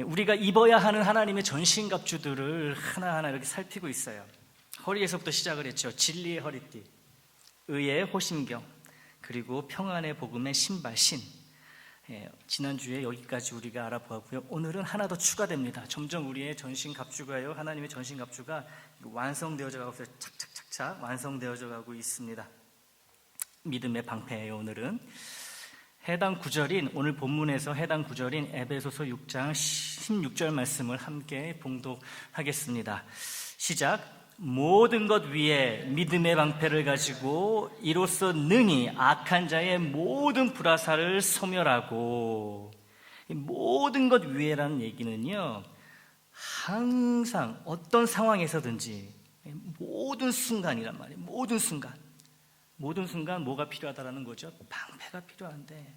우리가 입어야 하는 하나님의 전신갑주들을 하나하나 이렇게 살피고 있어요. 허리에서부터 시작을 했죠. 진리의 허리띠, 의의 호심경, 그리고 평안의 복음의 신발 신. 지난주에 여기까지 우리가 알아보았고요. 오늘은 하나 더 추가됩니다. 점점 우리의 전신갑주가요, 하나님의 전신갑주가 완성되어져 가고 있어요. 착착착착 완성되어져 가고 있습니다. 믿음의 방패예요. 오늘은 해당 구절인, 오늘 본문에서 해당 구절인 에베소서 6장 16절 말씀을 함께 봉독하겠습니다. 시작. 모든 것 위에 믿음의 방패를 가지고 이로써 능히 악한 자의 모든 불화살을 소멸하고. 모든 것 위에라는 얘기는요, 항상 어떤 상황에서든지 모든 순간이란 말이에요. 모든 순간 뭐가 필요하다라는 거죠? 방패가 필요한데,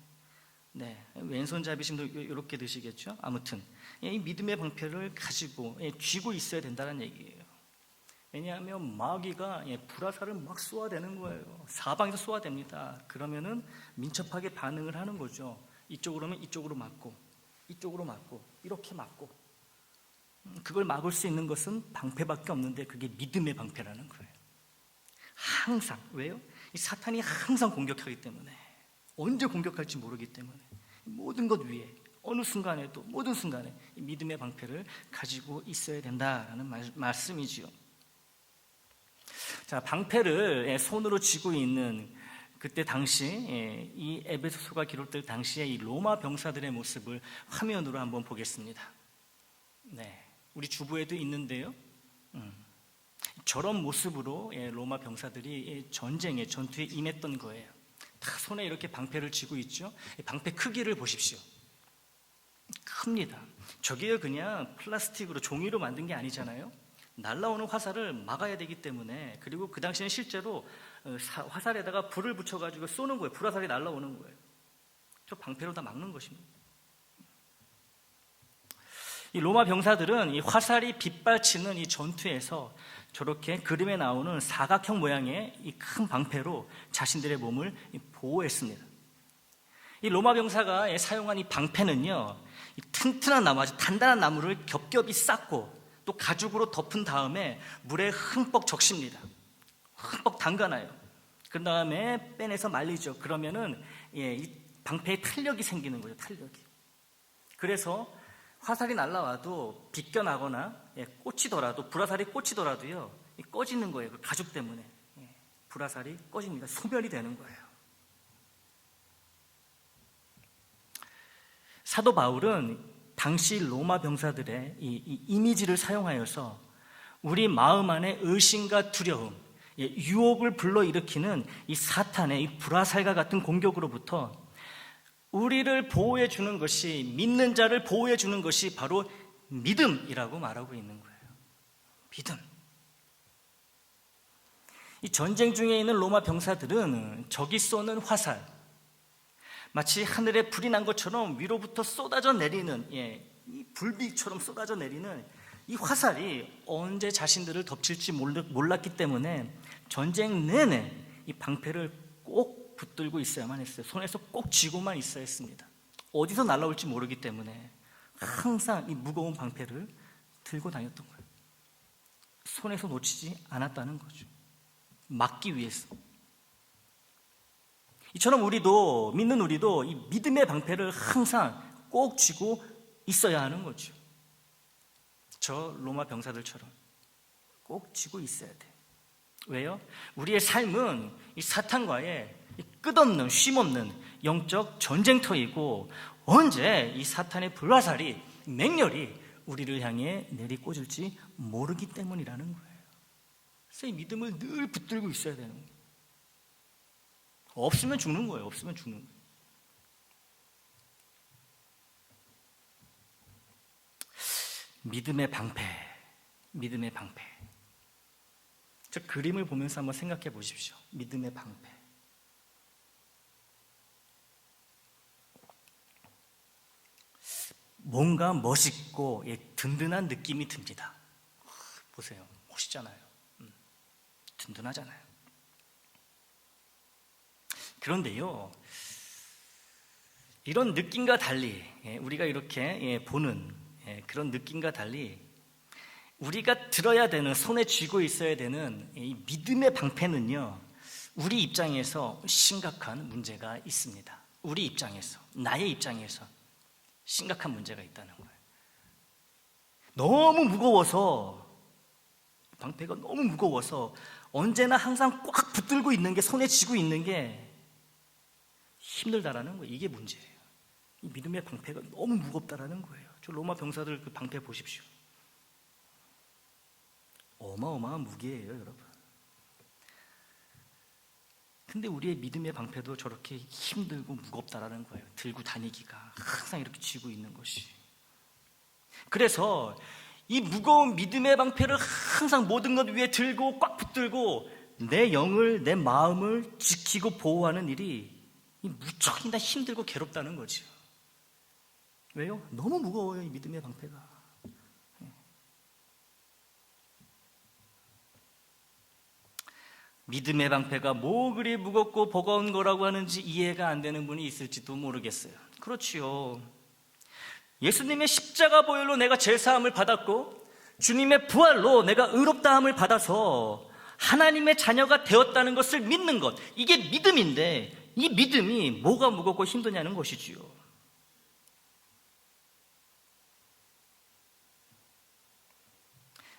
왼손잡이심도 이렇게 드시겠죠? 아무튼 이 믿음의 방패를 가지고 쥐고 있어야 된다는 얘기예요. 왜냐하면 마귀가 불화살을 막 쏘아대는 거예요. 사방에서 쏘아댑니다. 그러면은 민첩하게 반응을 하는 거죠. 이쪽으로 오면 이쪽으로 맞고, 이쪽으로 맞고, 이렇게 맞고. 그걸 막을 수 있는 것은 방패밖에 없는데, 그게 믿음의 방패라는 거예요. 항상. 왜요? 이 사탄이 항상 공격하기 때문에, 언제 공격할지 모르기 때문에, 모든 것 위에 어느 순간에도, 모든 순간에 이 믿음의 방패를 가지고 있어야 된다라는 말씀이지요. 자, 방패를 손으로 쥐고 있는 그때 당시, 이 에베소서가 기록될 당시에 이 로마 병사들의 모습을 화면으로 한번 보겠습니다. 우리 주부에도 있는데요, 저런 모습으로 로마 병사들이 전투에 임했던 거예요. 다 손에 이렇게 방패를 쥐고 있죠. 방패 크기를 보십시오. 큽니다. 저게 그냥 플라스틱으로, 종이로 만든 게 아니잖아요. 날라오는 화살을 막아야 되기 때문에, 그리고 그 당시에는 실제로 화살에다가 불을 붙여가지고 쏘는 거예요. 불화살이 날라오는 거예요. 저 방패로 다 막는 것입니다. 이 로마 병사들은 이 화살이 빗발치는 이 전투에서 저렇게 그림에 나오는 사각형 모양의 이 큰 방패로 자신들의 몸을 보호했습니다. 이 로마 병사가 사용한 이 방패는요, 이 튼튼한 나무, 아주 단단한 나무를 겹겹이 쌓고 또 가죽으로 덮은 다음에 물에 흠뻑 적십니다. 흠뻑 담가놔요. 그 다음에 빼내서 말리죠. 그러면은 이 방패에 탄력이 생기는 거죠. 탄력이. 그래서 화살이 날라와도 비껴나거나 꽂히더라도, 불화살이 꽂히더라도요, 꺼지는 거예요. 그 가죽 때문에 불화살이 꺼집니다. 소멸이 되는 거예요. 사도 바울은 당시 로마 병사들의 이 이미지를 사용하여서 우리 마음 안에 의심과 두려움, 유혹을 불러일으키는 이 사탄의 이 불화살과 같은 공격으로부터 우리를 보호해 주는 것이, 믿는 자를 보호해 주는 것이 바로 믿음이라고 말하고 있는 거예요. 믿음. 이 전쟁 중에 있는 로마 병사들은 적이 쏘는 화살, 마치 하늘에 불이 난 것처럼 위로부터 쏟아져 내리는, 이 불빛처럼 쏟아져 내리는 이 화살이 언제 자신들을 덮칠지 몰랐기 때문에 전쟁 내내 이 방패를 꼭 붙들고 있어야만 했어요. 손에서 꼭 쥐고만 있어야 했습니다. 어디서 날아올지 모르기 때문에 항상 이 무거운 방패를 들고 다녔던 거예요. 손에서 놓치지 않았다는 거죠. 막기 위해서. 이처럼 우리도, 믿는 우리도 이 믿음의 방패를 항상 꼭 쥐고 있어야 하는 거죠. 저 로마 병사들처럼 꼭 쥐고 있어야 돼. 왜요? 우리의 삶은 이 사탄과의 이 끝없는, 쉼없는 영적 전쟁터이고, 언제 이 사탄의 불화살이, 맹렬히 우리를 향해 내리꽂을지 모르기 때문이라는 거예요. 그래서 이 믿음을 늘 붙들고 있어야 되는 거예요. 없으면 죽는 거예요. 없으면 죽는 거예요. 믿음의 방패, 믿음의 방패. 저 그림을 보면서 한번 생각해 보십시오. 믿음의 방패. 뭔가 멋있고 든든한 느낌이 듭니다. 보세요. 멋있잖아요. 든든하잖아요. 그런데요, 이런 느낌과 달리 우리가 이렇게 보는 그런 느낌과 달리 우리가 들어야 되는, 손에 쥐고 있어야 되는 이 믿음의 방패는요, 우리 입장에서 심각한 문제가 있습니다. 우리 입장에서, 나의 입장에서 심각한 문제가 있다는 거예요. 너무 무거워서, 방패가 너무 무거워서 언제나 항상 꽉 붙들고 있는 게, 손에 쥐고 있는 게 힘들다라는 거예요. 이게 문제예요. 이 믿음의 방패가 너무 무겁다라는 거예요. 저 로마 병사들 그 방패 보십시오. 어마어마한 무게예요, 여러분. 근데 우리의 믿음의 방패도 저렇게 힘들고 무겁다라는 거예요. 들고 다니기가 항상 이렇게 쥐고 있는 것이. 그래서 이 무거운 믿음의 방패를 항상 모든 것 위에 들고 꽉 붙들고 내 영을, 내 마음을 지키고 보호하는 일이 무척이나 힘들고 괴롭다는 거죠. 왜요? 너무 무거워요, 이 믿음의 방패가. 믿음의 방패가 뭐 그리 무겁고 버거운 거라고 하는지 이해가 안 되는 분이 있을지도 모르겠어요. 그렇지요. 예수님의 십자가 보혈로 내가 죄사함을 받았고 주님의 부활로 내가 의롭다함을 받아서 하나님의 자녀가 되었다는 것을 믿는 것, 이게 믿음인데 이 믿음이 뭐가 무겁고 힘드냐는 것이지요.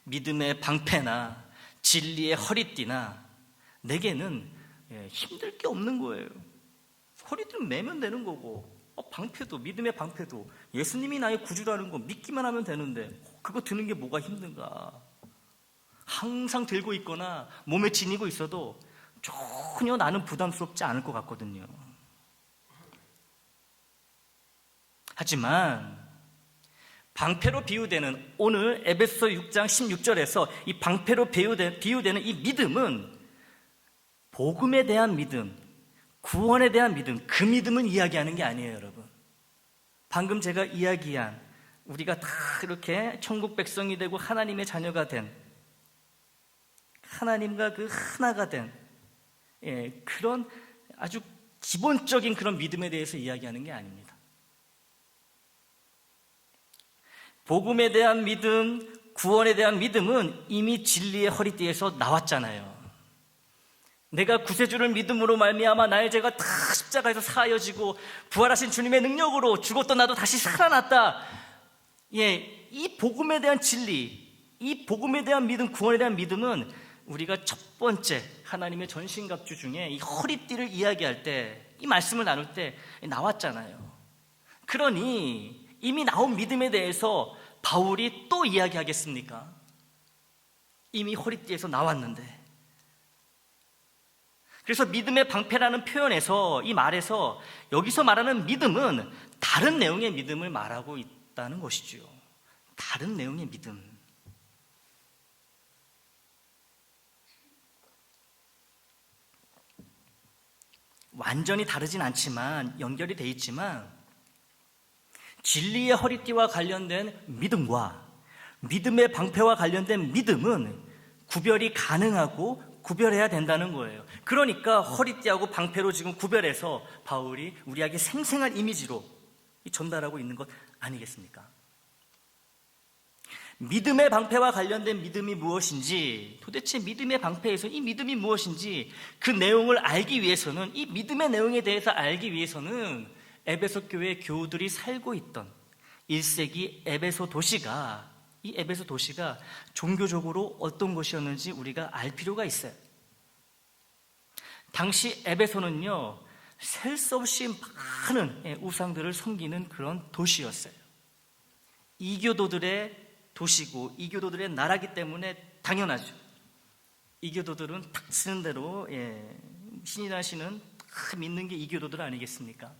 믿음의 방패나 진리의 허리띠나 내게는 힘들 게 없는 거예요. 허리띠는 매면 되는 거고, 방패도, 믿음의 방패도 예수님이 나의 구주라는 거 믿기만 하면 되는데 그거 드는 게 뭐가 힘든가. 항상 들고 있거나 몸에 지니고 있어도 전혀 나는 부담스럽지 않을 것 같거든요. 하지만 방패로 비유되는 오늘 에베소 6장 16절에서 이 방패로 비유되는 이 믿음은 복음에 대한 믿음, 구원에 대한 믿음, 그 믿음은 이야기하는 게 아니에요, 여러분. 방금 제가 이야기한 우리가 다 이렇게 천국 백성이 되고 하나님의 자녀가 된, 하나님과 그 하나가 된 그런 아주 기본적인 그런 믿음에 대해서 이야기하는 게 아닙니다. 복음에 대한 믿음, 구원에 대한 믿음은 이미 진리의 허리띠에서 나왔잖아요. 내가 구세주를 믿음으로 말미암아 나의 죄가 다 십자가에서 사하여지고 부활하신 주님의 능력으로 죽었던 나도 다시 살아났다. 이 복음에 대한 진리, 이 복음에 대한 믿음, 구원에 대한 믿음은 우리가 첫 번째 하나님의 전신갑주 중에 이 허리띠를 이야기할 때, 이 말씀을 나눌 때 나왔잖아요. 그러니 이미 나온 믿음에 대해서 바울이 또 이야기하겠습니까? 이미 허리띠에서 나왔는데. 그래서 믿음의 방패라는 표현에서, 이 말에서 여기서 말하는 믿음은 다른 내용의 믿음을 말하고 있다는 것이죠. 다른 내용의 믿음. 완전히 다르진 않지만 연결이 돼 있지만 진리의 허리띠와 관련된 믿음과 믿음의 방패와 관련된 믿음은 구별이 가능하고 구별해야 된다는 거예요. 그러니까 허리띠하고 방패로 지금 구별해서 바울이 우리에게 생생한 이미지로 전달하고 있는 것 아니겠습니까? 믿음의 방패와 관련된 믿음이 무엇인지, 도대체 믿음의 방패에서 이 믿음이 무엇인지 그 내용을 알기 위해서는, 이 믿음의 내용에 대해서 알기 위해서는 에베소 교회 교우들이 살고 있던 1세기 에베소 도시가, 이 에베소 도시가 종교적으로 어떤 곳이었는지 우리가 알 필요가 있어요. 당시 에베소는요, 셀 수 없이 많은 우상들을 섬기는 그런 도시였어요. 이교도들의 도시고 이교도들의 나라기 때문에 당연하죠. 이교도들은 탁 쓰는 대로 신이라는 신은 다 믿는 게 이교도들 아니겠습니까?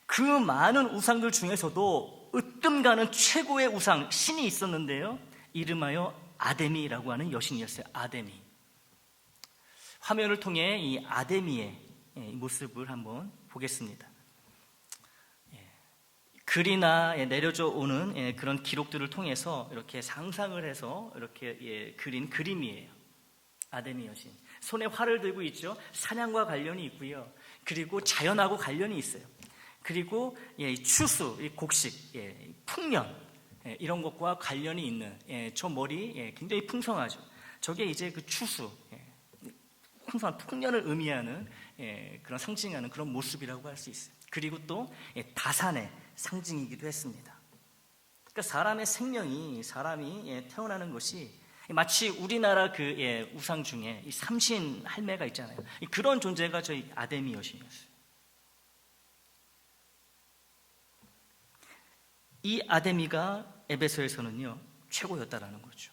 그 많은 우상들 중에서도 으뜸 가는 최고의 우상, 신이 있었는데요, 이름하여 아데미라고 하는 여신이었어요. 아데미. 화면을 통해 이 아데미의 모습을 한번 보겠습니다. 글이나 내려져 오는 그런 기록들을 통해서 이렇게 상상을 해서 이렇게 그린 그림이에요. 아데미 여신. 손에 활을 들고 있죠. 사냥과 관련이 있고요. 그리고 자연하고 관련이 있어요. 그리고 추수, 곡식, 풍년, 이런 것과 관련이 있는, 저 머리 굉장히 풍성하죠. 저게 이제 그 추수, 풍성한 풍년을 의미하는, 그런 상징하는 그런 모습이라고 할 수 있어요. 그리고 또 다산의 상징이기도 했습니다. 그러니까 사람의 생명이, 사람이 태어나는 것이 마치 우리나라 그 우상 중에 이 삼신 할매가 있잖아요. 그런 존재가 저희 아데미 여신이었어요. 이 아데미가 에베소에서는요 최고였다라는 거죠.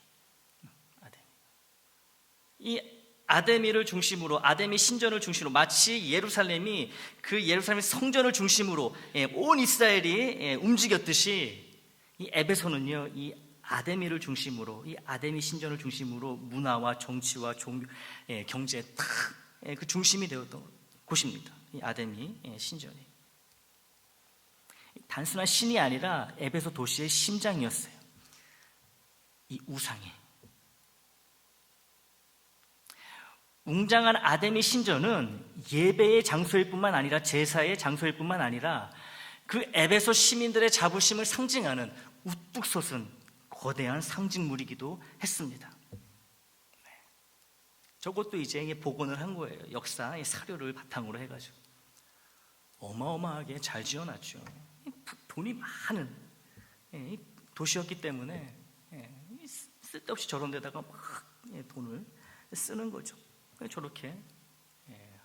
이 아데미를 중심으로, 아데미 신전을 중심으로, 마치 예루살렘이 그 예루살렘 성전을 중심으로 온 이스라엘이 움직였듯이 이 에베소는요 이 아데미를 중심으로, 이 아데미 신전을 중심으로 문화와 정치와 경제 다 그 중심이 되었던 곳입니다. 이 아데미 신전이 단순한 신이 아니라 에베소 도시의 심장이었어요. 이 우상이. 웅장한 아데미 신전은 예배의 장소일 뿐만 아니라 제사의 장소일 뿐만 아니라 그 에베소 시민들의 자부심을 상징하는 우뚝 솟은 거대한 상징물이기도 했습니다. 저것도 이제 복원을 한 거예요. 역사의 사료를 바탕으로 해가지고 어마어마하게 잘 지어놨죠. 돈이 많은 도시였기 때문에 쓸데없이 저런 데다가 막 돈을 쓰는 거죠. 저렇게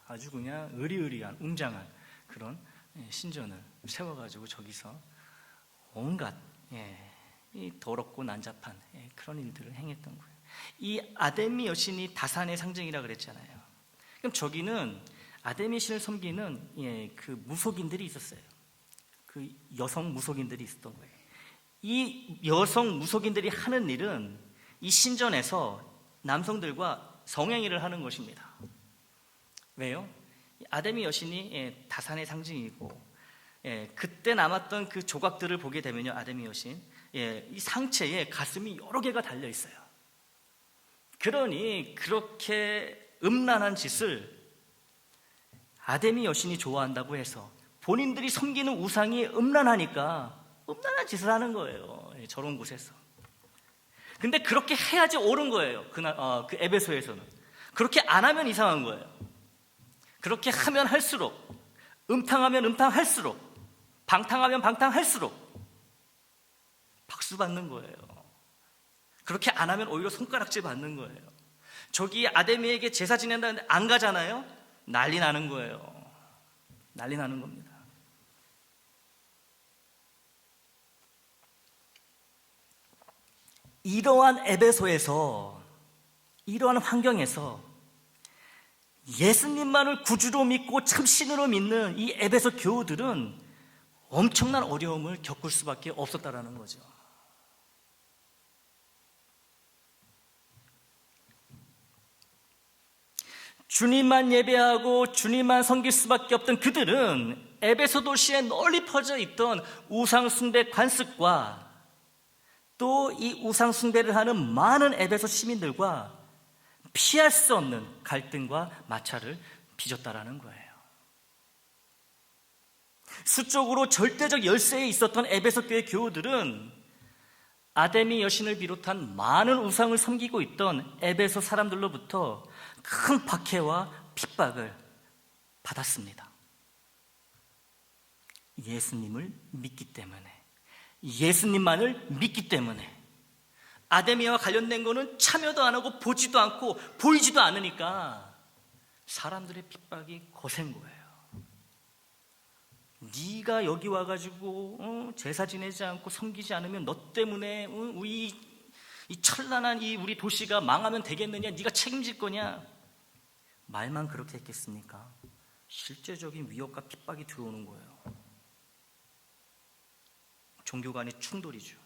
아주 그냥 의리의리한 웅장한 그런 신전을 세워가지고 저기서 온갖 이 더럽고 난잡한 그런 일들을 행했던 거예요. 이 아데미 여신이 다산의 상징이라 그랬잖아요. 그럼 저기는 아데미 신을 섬기는 그 무속인들이 있었어요. 그 여성 무속인들이 있었던 거예요. 이 여성 무속인들이 하는 일은 이 신전에서 남성들과 성행위를 하는 것입니다. 왜요? 아데미 여신이 다산의 상징이고, 그때 남았던 그 조각들을 보게 되면요, 아데미 여신, 이 상체에 가슴이 여러 개가 달려 있어요. 그러니 그렇게 음란한 짓을 아데미 여신이 좋아한다고 해서 본인들이 섬기는 우상이 음란하니까 음란한 짓을 하는 거예요. 저런 곳에서. 근데 그렇게 해야지 옳은 거예요. 그 에베소에서는. 그렇게 안 하면 이상한 거예요. 그렇게 하면 할수록, 음탕하면 음탕할수록, 방탕하면 방탕할수록 박수 받는 거예요. 그렇게 안 하면 오히려 손가락질 받는 거예요. 저기 아데미에게 제사 지낸다는데 안 가잖아요? 난리 나는 거예요. 난리 나는 겁니다. 이러한 에베소에서, 이러한 환경에서 예수님만을 구주로 믿고 참 신으로 믿는 이 에베소 교우들은 엄청난 어려움을 겪을 수밖에 없었다라는 거죠. 주님만 예배하고 주님만 섬길 수밖에 없던 그들은 에베소 도시에 널리 퍼져 있던 우상 숭배 관습과 또 이 우상 숭배를 하는 많은 에베소 시민들과 피할 수 없는 갈등과 마찰을 빚었다라는 거예요. 수적으로 절대적 열세에 있었던 에베소 교회 교우들은 아데미 여신을 비롯한 많은 우상을 섬기고 있던 에베소 사람들로부터 큰 박해와 핍박을 받았습니다. 예수님을 믿기 때문에, 예수님만을 믿기 때문에. 아데미와 관련된 거는 참여도 안 하고 보지도 않고 보이지도 않으니까 사람들의 핍박이 거센 거예요. 네가 여기 와가지고 제사 지내지 않고 섬기지 않으면 너 때문에 이 찬란한 이 우리 도시가 망하면 되겠느냐? 네가 책임질 거냐? 말만 그렇게 했겠습니까? 실제적인 위협과 핍박이 들어오는 거예요. 종교 간의 충돌이죠.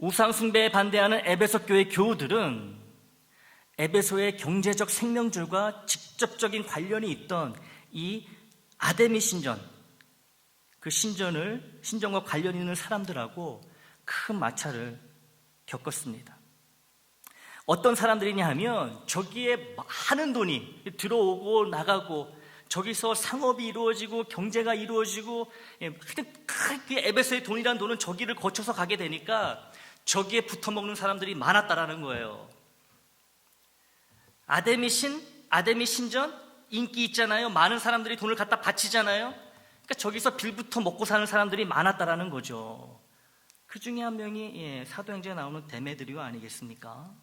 우상 숭배에 반대하는 에베소 교회 교우들은 에베소의 경제적 생명줄과 직접적인 관련이 있던 이 아데미 신전, 그 신전과 관련 있는 사람들하고 큰 마찰을 겪었습니다. 어떤 사람들이냐 하면 저기에 많은 돈이 들어오고 나가고 저기서 상업이 이루어지고 경제가 이루어지고 그 에베소의 돈이란 돈은 저기를 거쳐서 가게 되니까 저기에 붙어먹는 사람들이 많았다라는 거예요. 아데미 신전 인기 있잖아요. 많은 사람들이 돈을 갖다 바치잖아요. 그러니까 저기서 빌부터 먹고 사는 사람들이 많았다라는 거죠. 그 중에 한 명이 사도행전에 나오는 데메드리오 아니겠습니까?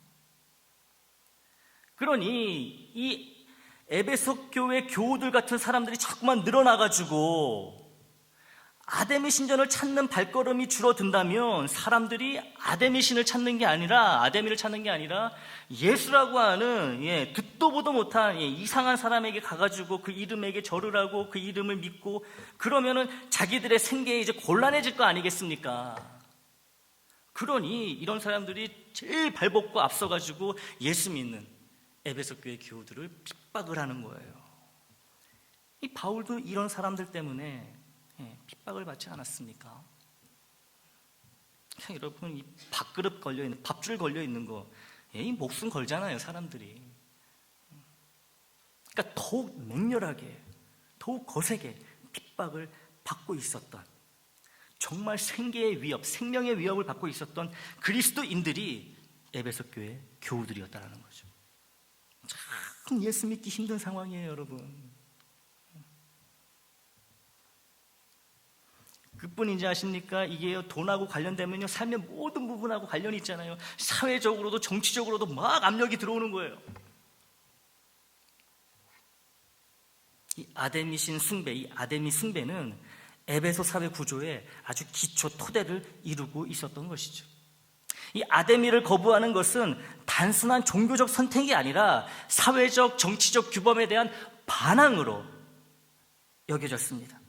그러니 이 에베소 교회 교우들 같은 사람들이 자꾸만 늘어나가지고 아데미 신전을 찾는 발걸음이 줄어든다면 사람들이 아데미 신을 찾는 게 아니라 아데미를 찾는 게 아니라 예수라고 하는 듣도 보도 못한 이상한 사람에게 가가지고 그 이름에게 절을 하고 그 이름을 믿고 그러면은 자기들의 생계에 이제 곤란해질 거 아니겠습니까? 그러니 이런 사람들이 제일 발벗고 앞서가지고 예수 믿는 에베소 교회 교우들을 핍박을 하는 거예요. 이 바울도 이런 사람들 때문에 핍박을 받지 않았습니까? 여러분, 이 밥그릇 걸려있는, 밥줄 걸려있는 거, 이 목숨 걸잖아요, 사람들이. 그러니까 더욱 맹렬하게, 더욱 거세게 핍박을 받고 있었던, 정말 생계의 위협, 생명의 위협을 받고 있었던 그리스도인들이 에베소 교회 교우들이었다는 거죠. 참 예수 믿기 힘든 상황이에요, 여러분. 그뿐인지 아십니까? 이게 돈하고 관련되면요, 삶의 모든 부분하고 관련이 있잖아요. 사회적으로도 정치적으로도 막 압력이 들어오는 거예요. 이 아데미 신 숭배, 이 아데미 숭배는 에베소 사회 구조에 아주 기초 토대를 이루고 있었던 것이죠. 이 아데미를 거부하는 것은 단순한 종교적 선택이 아니라 사회적, 정치적 규범에 대한 반항으로 여겨졌습니다.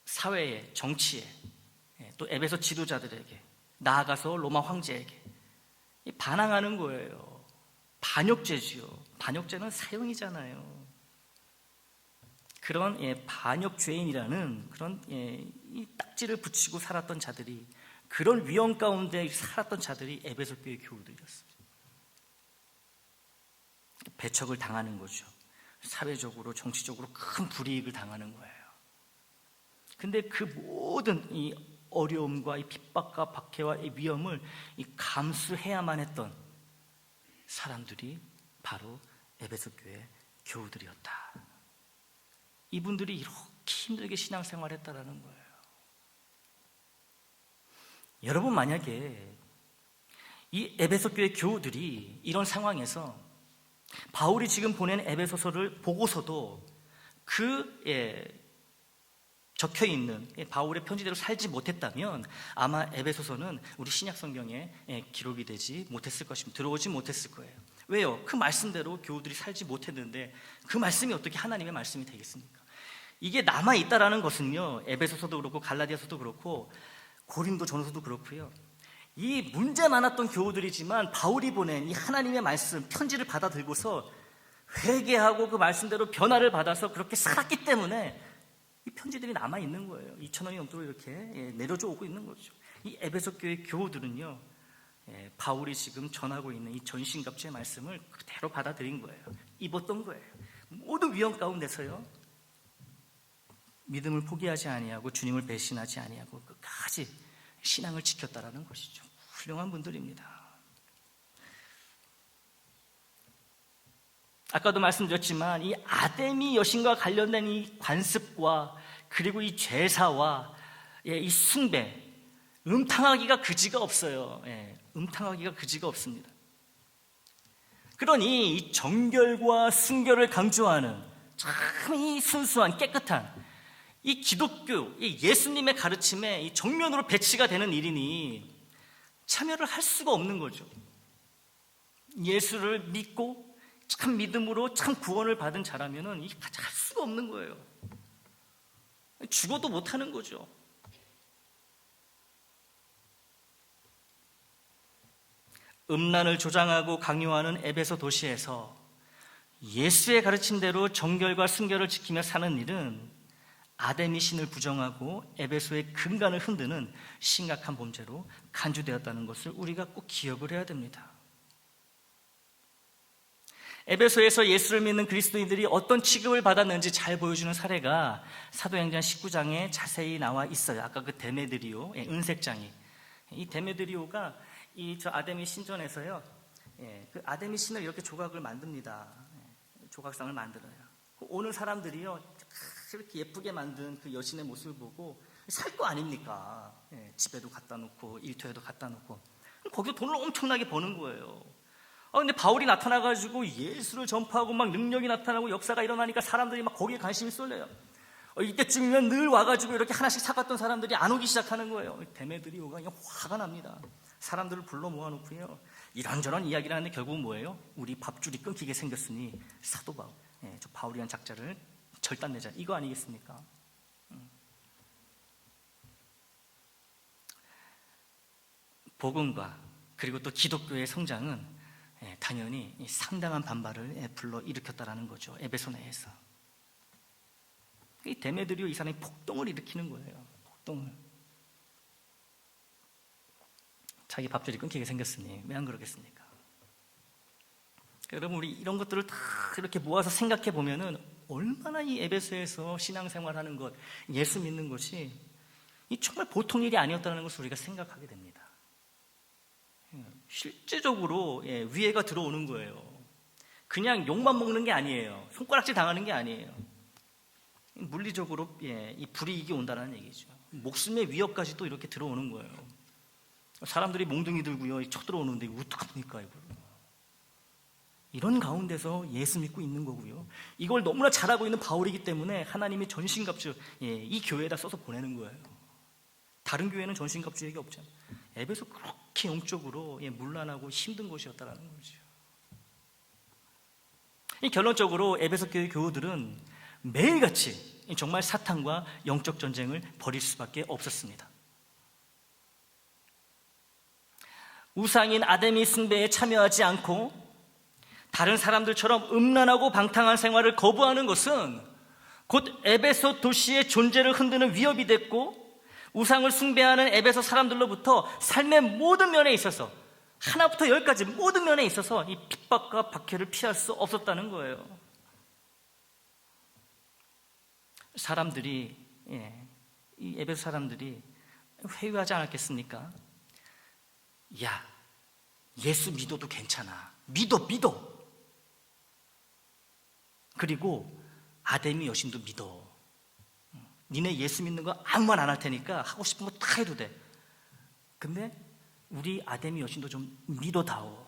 사회에, 정치에, 또 에베소 지도자들에게, 나아가서 로마 황제에게 반항하는 거예요. 반역죄지요. 반역죄는 사형이잖아요. 그런 반역죄인이라는 그런 이 딱지를 붙이고 살았던 자들이, 그런 위험 가운데 살았던 자들이 에베소 교회 교우들이었어요. 배척을 당하는 거죠. 사회적으로, 정치적으로 큰 불이익을 당하는 거예요. 근데 그 모든 이 어려움과 이 핍박과 박해와 이 위험을 감수해야만 했던 사람들이 바로 에베소 교회 교우들이었다. 이분들이 이렇게 힘들게 신앙생활을 했다라는 거예요. 여러분, 만약에 이 에베소 교회 교우들이 이런 상황에서 바울이 지금 보낸 에베소서를 보고서도 적혀있는 바울의 편지대로 살지 못했다면 아마 에베소서는 우리 신약성경에 기록이 되지 못했을 것입니다. 들어오지 못했을 거예요. 왜요? 그 말씀대로 교우들이 살지 못했는데 그 말씀이 어떻게 하나님의 말씀이 되겠습니까? 이게 남아있다라는 것은요, 에베소서도 그렇고 갈라디아서도 그렇고 고린도전서도 그렇고요, 이 문제 많았던 교우들이지만 바울이 보낸 이 하나님의 말씀, 편지를 받아 들고서 회개하고 그 말씀대로 변화를 받아서 그렇게 살았기 때문에 이 편지들이 남아있는 거예요. 2000년이 넘도록 이렇게 내려져 오고 있는 거죠. 이 에베소 교회 교우들은요, 바울이 지금 전하고 있는 이 전신갑주의 말씀을 그대로 받아들인 거예요. 입었던 거예요. 모든 위험 가운데서요, 믿음을 포기하지 아니하고 주님을 배신하지 아니하고 끝까지 신앙을 지켰다라는 것이죠. 훌륭한 분들입니다. 아까도 말씀드렸지만 이 아데미 여신과 관련된 이 관습과 그리고 이 제사와 이 숭배, 음탕하기가 그지가 없어요. 음탕하기가 그지가 없습니다. 그러니 이 정결과 순결을 강조하는 참 이 순수한 깨끗한 이 기독교, 이 예수님의 가르침에 이 정면으로 배치가 되는 일이니 참여를 할 수가 없는 거죠. 예수를 믿고 참 믿음으로 참 구원을 받은 자라면은 이 할 수가 없는 거예요. 죽어도 못 하는 거죠. 음란을 조장하고 강요하는 에베소 도시에서 예수의 가르침대로 정결과 순결을 지키며 사는 일은 아담이 신을 부정하고 에베소의 근간을 흔드는 심각한 범죄로 간주되었다는 것을 우리가 꼭 기억을 해야 됩니다. 에베소에서 예수를 믿는 그리스도인들이 어떤 취급을 받았는지 잘 보여주는 사례가 사도행전 19장에 자세히 나와 있어요. 아까 그 데메드리오, 은색장이. 이 데메드리오가 저 아데미 신전에서요, 그 아데미 신을 이렇게 조각을 만듭니다. 조각상을 만들어요. 오는 사람들이요, 이렇게 예쁘게 만든 그 여신의 모습을 보고 살 거 아닙니까? 집에도 갖다 놓고 일터에도 갖다 놓고 거기서 돈을 엄청나게 버는 거예요. 근데 바울이 나타나가지고 예수를 전파하고 막 능력이 나타나고 역사가 일어나니까 사람들이 막 거기에 관심이 쏠려요. 이때쯤이면 늘 와가지고 이렇게 하나씩 사갔던 사람들이 안 오기 시작하는 거예요. 데메드리오가 그냥 화가 납니다. 사람들을 불러 모아놓고요, 이런저런 이야기를 하는데 결국은 뭐예요? 우리 밥줄이 끊기게 생겼으니 사도 바울, 저 바울이란 작자를 절단내자, 이거 아니겠습니까? 복음과 그리고 또 기독교의 성장은 당연히 상당한 반발을 불러일으켰다라는 거죠. 에베소 내에서. 이 데메드리오 이 사람이 폭동을 일으키는 거예요. 폭동을. 자기 밥줄이 끊기게 생겼으니 왜 안 그러겠습니까? 여러분, 우리 이런 것들을 다 이렇게 모아서 생각해 보면은 얼마나 이 에베소에서 신앙생활하는 것, 예수 믿는 것이 정말 보통 일이 아니었다는 것을 우리가 생각하게 됩니다. 실제적으로 위해가 들어오는 거예요. 그냥 욕만 먹는 게 아니에요. 손가락질 당하는 게 아니에요. 물리적으로 이 불이익이 온다는 얘기죠. 목숨의 위협까지 또 이렇게 들어오는 거예요. 사람들이 몽둥이 들고요, 쳐들어오는데 이거 어떡합니까 이거. 이런 가운데서 예수 믿고 있는 거고요, 이걸 너무나 잘하고 있는 바울이기 때문에 하나님이 전신갑주 이 교회에다 써서 보내는 거예요. 다른 교회는 전신갑주 얘기 없잖아요. 에베소 그렇게 영적으로 문란하고 힘든 곳이었다는 거죠. 결론적으로 에베소 교회 교우들은 매일같이 정말 사탄과 영적 전쟁을 벌일 수밖에 없었습니다. 우상인 아데미 숭배에 참여하지 않고 다른 사람들처럼 음란하고 방탕한 생활을 거부하는 것은 곧 에베소 도시의 존재를 흔드는 위협이 됐고, 우상을 숭배하는 에베소 사람들로부터 삶의 모든 면에 있어서, 하나부터 열까지 모든 면에 있어서 이 핍박과 박해를 피할 수 없었다는 거예요. 사람들이, 이 에베소 사람들이 회유하지 않았겠습니까? 야, 예수 믿어도 괜찮아. 믿어. 그리고 아데미 여신도 믿어. 니네 예수 믿는 거 아무 말 안 할 테니까 하고 싶은 거 다 해도 돼. 근데 우리 아데미 여신도 좀 믿어다오.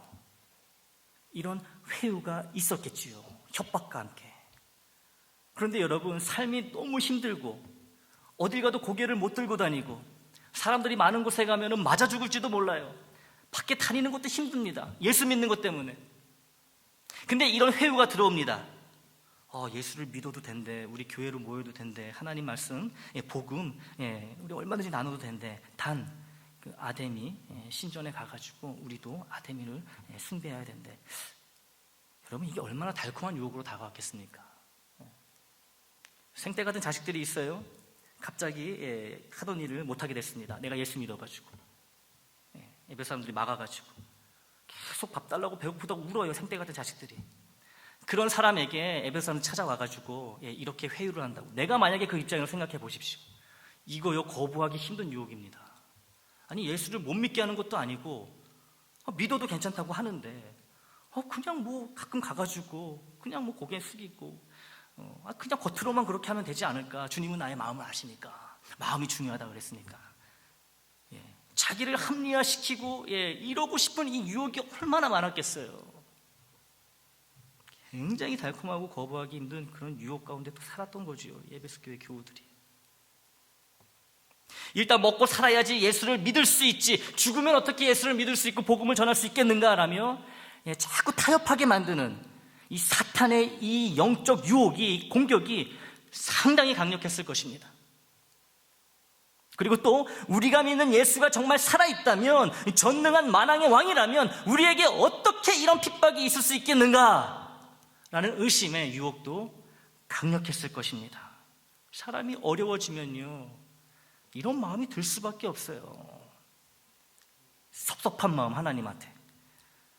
이런 회유가 있었겠지요. 협박과 함께. 그런데 여러분, 삶이 너무 힘들고 어딜 가도 고개를 못 들고 다니고 사람들이 많은 곳에 가면 맞아 죽을지도 몰라요. 밖에 다니는 것도 힘듭니다. 예수 믿는 것 때문에. 근데 이런 회유가 들어옵니다. 예수를 믿어도 된대. 우리 교회로 모여도 된대. 하나님 말씀, 복음, 우리 얼마든지 나눠도 된대. 단 그 아데미 신전에 가가지고 우리도 아데미를 숭배해야 된대. 여러분, 이게 얼마나 달콤한 유혹으로 다가왔겠습니까? 생떼 같은 자식들이 있어요. 갑자기 하던 일을 못하게 됐습니다. 내가 예수 믿어가지고. 에베소 사람들이 막아가지고 계속 밥 달라고 배고프다고 울어요. 생떼 같은 자식들이. 그런 사람에게 에베소 사람들이 찾아와가지고 이렇게 회유를 한다고. 내가 만약에 그 입장을 생각해 보십시오. 이거요, 거부하기 힘든 유혹입니다. 아니, 예수를 못 믿게 하는 것도 아니고 믿어도 괜찮다고 하는데 그냥 뭐 가끔 가가지고 그냥 뭐 고개 숙이고 그냥 겉으로만 그렇게 하면 되지 않을까. 주님은 나의 마음을 아시니까. 마음이 중요하다 그랬으니까. 자기를 합리화시키고 이러고 싶은 이 유혹이 얼마나 많았겠어요. 굉장히 달콤하고 거부하기 힘든 그런 유혹 가운데 또 살았던 거지요, 에베소 교회 교우들이. 일단 먹고 살아야지 예수를 믿을 수 있지, 죽으면 어떻게 예수를 믿을 수 있고 복음을 전할 수 있겠는가라며 자꾸 타협하게 만드는 이 사탄의 이 영적 유혹이, 공격이 상당히 강력했을 것입니다. 그리고 또 우리가 믿는 예수가 정말 살아있다면, 전능한 만왕의 왕이라면 우리에게 어떻게 이런 핍박이 있을 수 있겠는가 라는 의심의 유혹도 강력했을 것입니다. 사람이 어려워지면요, 이런 마음이 들 수밖에 없어요. 섭섭한 마음, 하나님한테.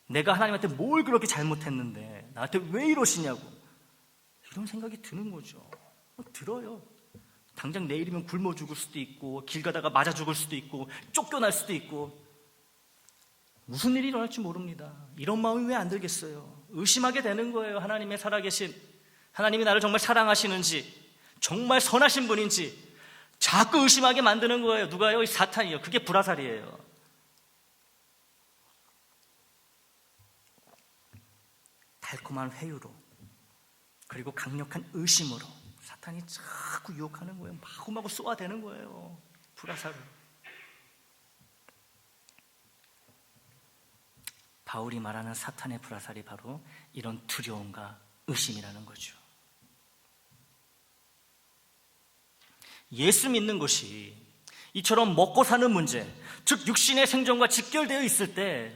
내가 하나님한테 뭘 그렇게 잘못했는데 나한테 왜 이러시냐고, 이런 생각이 드는 거죠. 들어요. 당장 내일이면 굶어 죽을 수도 있고, 길 가다가 맞아 죽을 수도 있고, 쫓겨날 수도 있고, 무슨 일이 일어날지 모릅니다. 이런 마음이 왜 안 들겠어요? 의심하게 되는 거예요. 하나님의 살아계신, 하나님이 나를 정말 사랑하시는지, 정말 선하신 분인지 자꾸 의심하게 만드는 거예요. 누가요? 이 사탄이요. 그게 불화살이에요. 달콤한 회유로, 그리고 강력한 의심으로 사탄이 자꾸 유혹하는 거예요. 마구마구 쏘아대는 거예요, 불화살을. 바울이 말하는 사탄의 불화살이 바로 이런 두려움과 의심이라는 거죠. 예수 믿는 것이 이처럼 먹고 사는 문제, 즉 육신의 생존과 직결되어 있을 때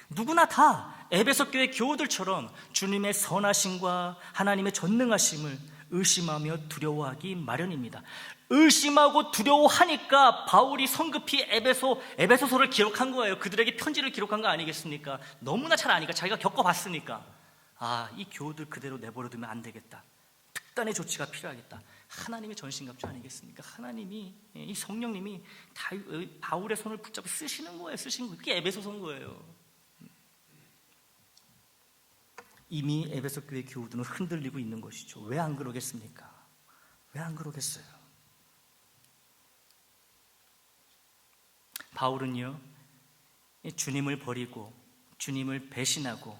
누구나 다 에베소 교회 교우들처럼 주님의 선하심과 하나님의 전능하심을 의심하며 두려워하기 마련입니다. 의심하고 두려워하니까 바울이 성급히 에베소서를 기록한 거예요. 그들에게 편지를 기록한 거 아니겠습니까? 너무나 잘 아니까, 자기가 겪어봤으니까, 이 교우들 그대로 내버려두면 안 되겠다, 특단의 조치가 필요하겠다. 하나님의 전신갑주 아니겠습니까? 하나님이, 이 성령님이 바울의 손을 붙잡고 쓰시는 거예요. 그게 에베소서인 거예요. 이미 에베소 교회 교우들은 흔들리고 있는 것이죠. 왜 안 그러겠습니까? 왜 안 그러겠어요? 바울은요, 주님을 버리고 주님을 배신하고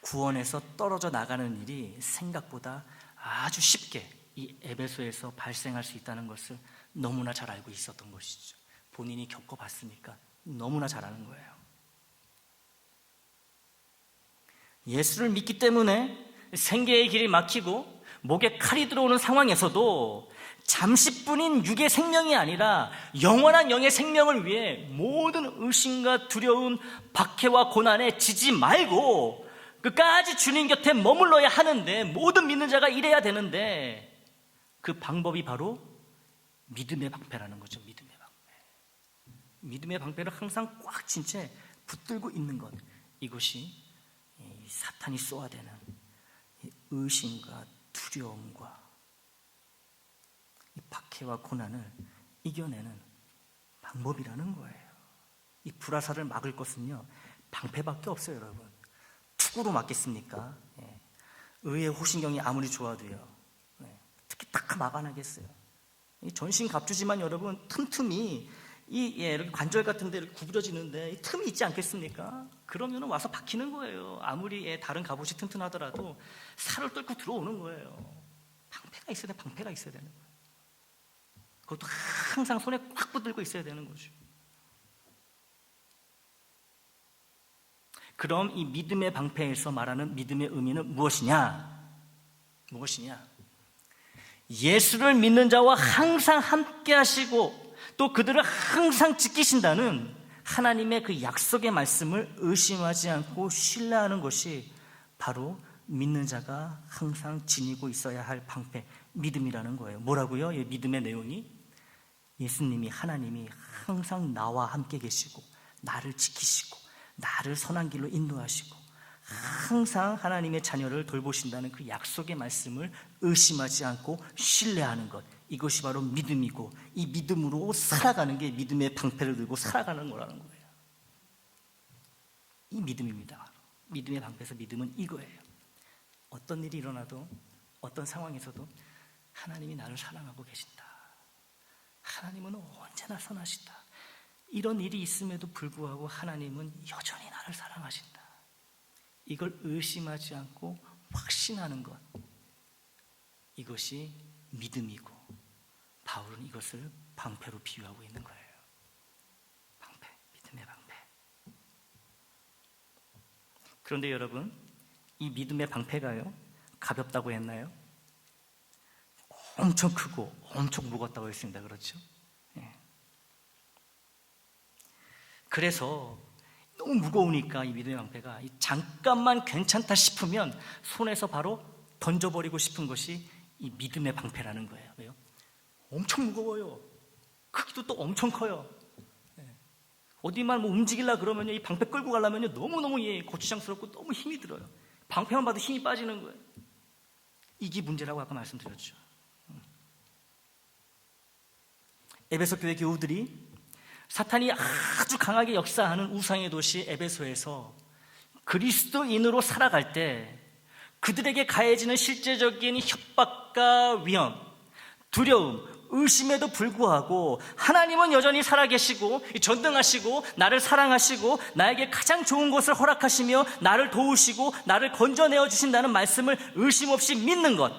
구원에서 떨어져 나가는 일이 생각보다 아주 쉽게 이 에베소에서 발생할 수 있다는 것을 너무나 잘 알고 있었던 것이죠. 본인이 겪어봤으니까 너무나 잘 아는 거예요. 예수를 믿기 때문에 생계의 길이 막히고 목에 칼이 들어오는 상황에서도 잠시뿐인 육의 생명이 아니라 영원한 영의 생명을 위해 모든 의심과 두려움, 박해와 고난에 지지 말고 끝까지 주님 곁에 머물러야 하는데, 모든 믿는 자가 이래야 되는데, 그 방법이 바로 믿음의 방패라는 거죠. 믿음의 방패. 믿음의 방패를 항상 꽉 쥔 채 붙들고 있는 것, 이것이 사탄이 쏘아대는 의심과 두려움과 이 박해와 고난을 이겨내는 방법이라는 거예요. 이 불화살을 막을 것은요, 방패밖에 없어요, 여러분. 투구로 막겠습니까? 의의 호신경이 아무리 좋아도요, 특히 딱 막아나겠어요. 이 전신갑주지만 여러분, 틈틈이 이렇게 관절 같은 데 이렇게 구부러지는데 이 틈이 있지 않겠습니까? 그러면 와서 박히는 거예요. 아무리 다른 갑옷이 튼튼하더라도 살을 뚫고 들어오는 거예요. 방패가 있어야 돼. 방패가 있어야 되는 거예요. 그것도 항상 손에 꽉 붙들고 있어야 되는 거죠. 그럼 이 믿음의 방패에서 말하는 믿음의 의미는 무엇이냐? 예수를 믿는 자와 항상 함께 하시고 또 그들을 항상 지키신다는 하나님의 그 약속의 말씀을 의심하지 않고 신뢰하는 것이 바로 믿는 자가 항상 지니고 있어야 할 방패, 믿음이라는 거예요. 뭐라고요? 이 믿음의 내용이 예수님이, 하나님이 항상 나와 함께 계시고 나를 지키시고 나를 선한 길로 인도하시고 항상 하나님의 자녀를 돌보신다는 그 약속의 말씀을 의심하지 않고 신뢰하는 것, 이것이 바로 믿음이고, 이 믿음으로 살아가는 게 믿음의 방패를 들고 살아가는 거라는 거예요. 이 믿음입니다. 믿음의 방패에서 믿음은 이거예요. 어떤 일이 일어나도, 어떤 상황에서도 하나님이 나를 사랑하고 계신다, 하나님은 언제나 선하시다, 이런 일이 있음에도 불구하고 하나님은 여전히 나를 사랑하신다, 이걸 의심하지 않고 확신하는 것, 이것이 믿음이고, 바울은 이것을 방패로 비유하고 있는 거예요. 방패, 믿음의 방패. 그런데 여러분, 이 믿음의 방패가요, 가볍다고 했나요? 엄청 크고 엄청 무겁다고 했습니다. 그렇죠? 그래서 너무 무거우니까 이 믿음의 방패가 잠깐만 괜찮다 싶으면 손에서 바로 던져버리고 싶은 것이 이 믿음의 방패라는 거예요. 왜요? 엄청 무거워요. 크기도 또 엄청 커요. 어디만 뭐 움직이려 그러면요, 이 방패 끌고 가려면요, 너무너무 거추장스럽고 너무 힘이 들어요. 방패만 봐도 힘이 빠지는 거예요. 이게 문제라고 아까 말씀드렸죠. 에베소 교회 교우들이 사탄이 아주 강하게 역사하는 우상의 도시 에베소에서 그리스도인으로 살아갈 때 그들에게 가해지는 실제적인 협박과 위험, 두려움, 의심에도 불구하고 하나님은 여전히 살아계시고 전능하시고 나를 사랑하시고 나에게 가장 좋은 것을 허락하시며 나를 도우시고 나를 건져내어 주신다는 말씀을 의심 없이 믿는 것,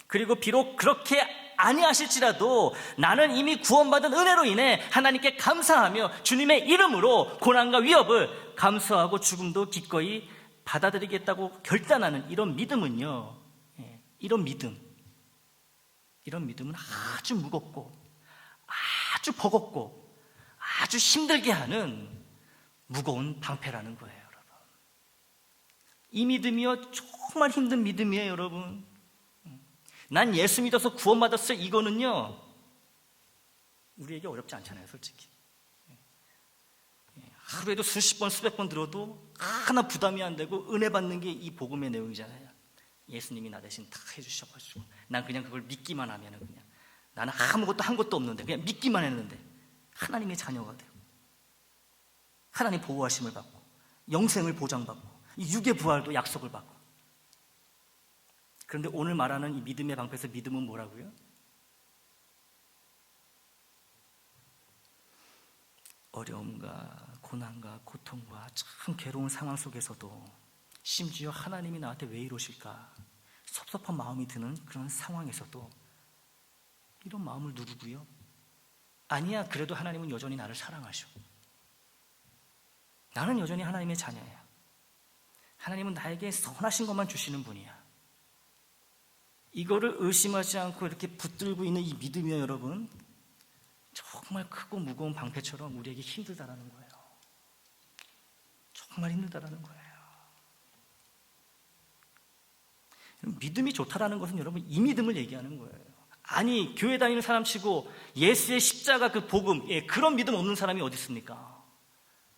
그리고 비록 그렇게 아니하실지라도 나는 이미 구원받은 은혜로 인해 하나님께 감사하며 주님의 이름으로 고난과 위협을 감수하고 죽음도 기꺼이 받아들이겠다고 결단하는 이런 믿음은요, 이런 믿음은 아주 무겁고 아주 버겁고 아주 힘들게 하는 무거운 방패라는 거예요, 여러분. 이 믿음이요, 정말 힘든 믿음이에요, 여러분. 난 예수 믿어서 구원받았어, 이거는요, 우리에게 어렵지 않잖아요, 솔직히. 하루에도 수십 번, 수백 번 들어도 하나 부담이 안 되고 은혜 받는 게 이 복음의 내용이잖아요. 예수님이 나 대신 다 해주셔가지고 난 그냥 그걸 믿기만 하면은, 그냥 나는 아무것도 한 것도 없는데 그냥 믿기만 했는데 하나님의 자녀가 되고 하나님 보호하심을 받고 영생을 보장받고 이 육의 부활도 약속을 받고. 그런데 오늘 말하는 이 믿음의 방패에서 믿음은 뭐라고요? 어려움과 고난과 고통과 참 괴로운 상황 속에서도 심지어 하나님이 나한테 왜 이러실까 섭섭한 마음이 드는 그런 상황에서도 이런 마음을 누르고요, 아니야, 그래도 하나님은 여전히 나를 사랑하셔. 나는 여전히 하나님의 자녀야. 하나님은 나에게 선하신 것만 주시는 분이야. 이거를 의심하지 않고 이렇게 붙들고 있는 이 믿음이요, 여러분, 정말 크고 무거운 방패처럼 우리에게 힘들다라는 거예요. 정말 힘들다라는 거예요. 믿음이 좋다라는 것은 여러분 이 믿음을 얘기하는 거예요. 아니, 교회 다니는 사람 치고 예수의 십자가 그 복음, 그런 믿음 없는 사람이 어디 있습니까?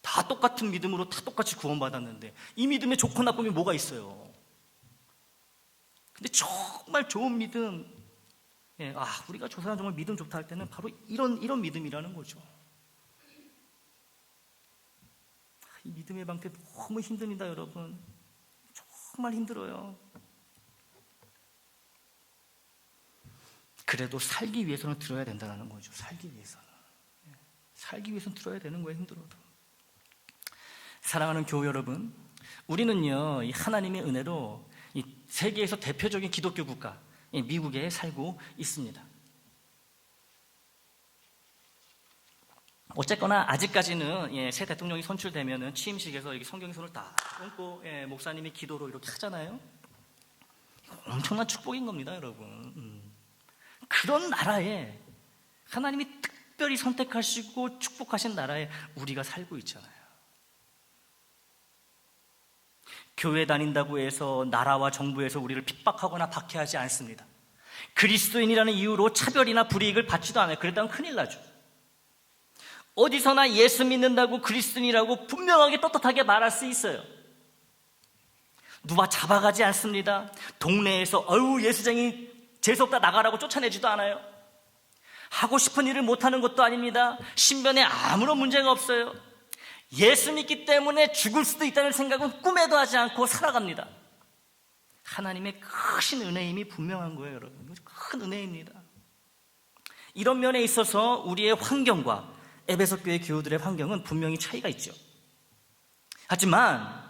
다 똑같은 믿음으로 다 똑같이 구원받았는데 이 믿음에 좋고 나쁨이 뭐가 있어요? 근데 정말 좋은 믿음, 우리가 저 사람 정말 믿음 좋다 할 때는 바로 이런 믿음이라는 거죠. 이 믿음의 방패 너무 힘듭니다, 여러분. 정말 힘들어요. 그래도 살기 위해서는 들어야 된다는 거죠. 살기 위해서는 들어야 되는 거예요, 힘들어도. 사랑하는 교우 여러분, 우리는요, 이 하나님의 은혜로 이 세계에서 대표적인 기독교 국가 미국에 살고 있습니다. 어쨌거나 아직까지는 새 대통령이 선출되면은 취임식에서 이렇게 성경의 손을 딱 얹고 목사님이 기도로 이렇게 하잖아요. 엄청난 축복인 겁니다, 여러분. 그런 나라에 하나님이 특별히 선택하시고 축복하신 나라에 우리가 살고 있잖아요. 교회 다닌다고 해서 나라와 정부에서 우리를 핍박하거나 박해하지 않습니다. 그리스도인이라는 이유로 차별이나 불이익을 받지도 않아요. 그랬다면 큰일 나죠. 어디서나 예수 믿는다고 그리스도인이라고 분명하게 떳떳하게 말할 수 있어요. 누가 잡아가지 않습니다. 동네에서 예수쟁이 재수없다 나가라고 쫓아내지도 않아요. 하고 싶은 일을 못하는 것도 아닙니다. 신변에 아무런 문제가 없어요. 예수 믿기 때문에 죽을 수도 있다는 생각은 꿈에도 하지 않고 살아갑니다. 하나님의 크신 은혜임이 분명한 거예요, 여러분. 큰 은혜입니다. 이런 면에 있어서 우리의 환경과 에베소 교회 교우들의 환경은 분명히 차이가 있죠. 하지만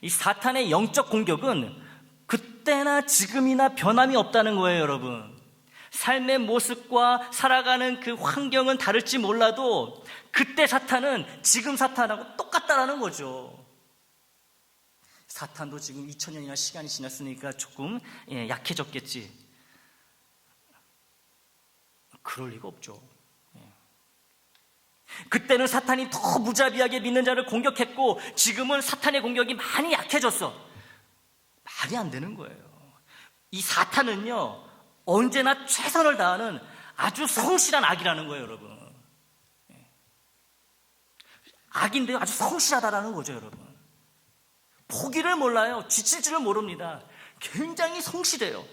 이 사탄의 영적 공격은 그때나 지금이나 변함이 없다는 거예요, 여러분. 삶의 모습과 살아가는 그 환경은 다를지 몰라도 그때 사탄은 지금 사탄하고 똑같다라는 거죠. 사탄도 지금 2000년이나 시간이 지났으니까 조금 약해졌겠지. 그럴 리가 없죠. 그때는 사탄이 더 무자비하게 믿는 자를 공격했고 지금은 사탄의 공격이 많이 약해졌어. 말이 안 되는 거예요. 이 사탄은요, 언제나 최선을 다하는 아주 성실한 악이라는 거예요, 여러분. 악인데요, 아주 성실하다라는 거죠, 여러분. 포기를 몰라요. 지칠 줄을 모릅니다. 굉장히 성실해요,